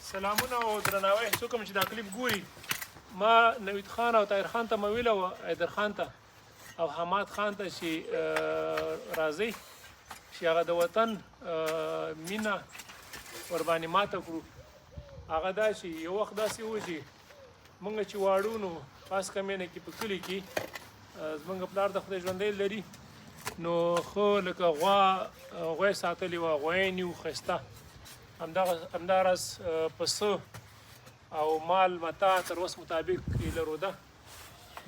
سلامونه او درناوی څوک چې دا کلیپ ګوري ما نوید خان او طاهر خان ته مې ویله وه حیدر خان ته او حماد خان ته چې راځئ چې هغه د وطن مینه ورباندې ماته کړو. هغه دا چې یو وخت داسې و چې موږ چې واړو نو خاص کمینه کې په کلي کې زموږ پلار د خدای ژوندی لري نو خو لکه غوی ساتلې وه غویانې وو ښایسته همداراز پسه او مال متاع تر اوس مطابق یې لروده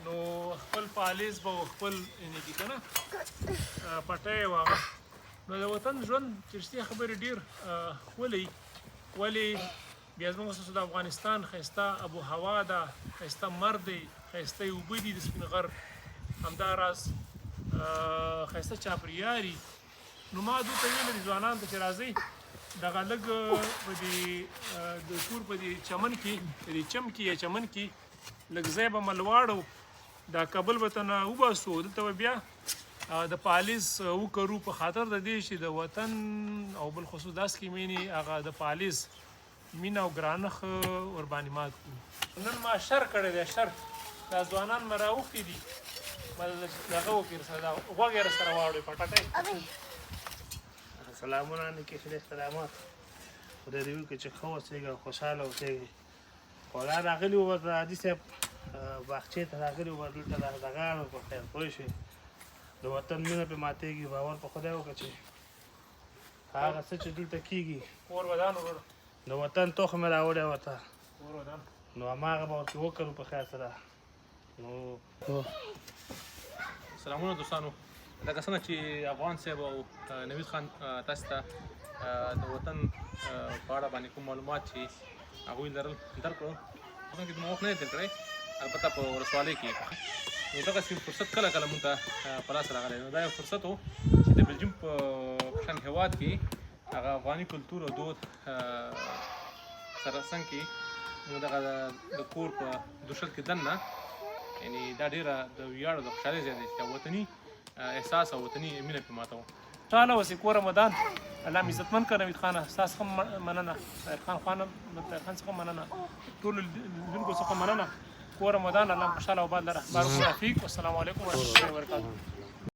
نو خپل پالیز به خپل یعنې دي که نه پټی و هغه نو د وطن ژوند چې رښتیا خبرې ډېر ښکلی ولې بیا زموږ ستاسو د افغانستان ښایسته ابو هوا ده ښایسته مر دی ښایسته اوبه دي د سپین غر همداراز ښایسته چاپریاري نو ما دوی ته ویله دي ځوانانو ته چې راځئ دغه لږ په دې د کور په دې چمن کې په دې چم کې یا چمن کې لږ ځای به ملواړو دا کابل به ته نه وباسو دلته به بیا د پالیز وکړو په خاطر د دې چې د وطن او بالخصوص داس کې مینې هغه د پالیز مینه او ګرانښت ورباندې مات کړو. نن ما شر کړی دی شر دا ځوانان مې راوښتي دي دغه وکړي سره دا غوږ یې راسره واړوي پټکی. سلامونه نیکې خدای سلامات خدای دې وکړي چې ښه اوسېږي او خوشحاله اوسېږي. خو دا راغلي وو ورته حاجي صاحب باغچې ته راغلي وو دلته دغه په خیر پوه شوې د وطن مینه پرې ماتېږي باور په خدای وکړه چې هغه څه چې دلته کېږي کور ودان وروره د وطن تخم یې راوړی ورته کور ودان نو هماغه به ورته وکړو په خیر سره. نو سلامونه دوستانو لکه څنګه چې افغان صاحب او نوید خان تاسو ته د وطن په اړه باندې کوم معلومات چې هغوی لرل درکړو هغه کې زما وخت نه دی تېر کړی البته په ولسوالۍ کې نو دغسې فرصت کله کله مونږ ته په لاس راغلی نو دا یو فرصت و چې د بلجیم په شان هېواد کې هغه افغاني کلتور او دود سره څنګ کې نو دغه د کور په دوشل کې دننه یعنې دا ډېره د ویاړ او د خوشحالۍ ځای دی چې وطني احساس او وطني مینه پرې ماتوم. خوشحاله اوسئ کور رمضان الله مې عزتمن کړه نوید خانه ستاسو څخه مننه طاهر خان څخه مننه ټولو لیدونکو څخه مننه کور رمضان الله خوشحاله او آباد لره بارک الله فیک والسلام علیکم ورحمة الله وبرکاته.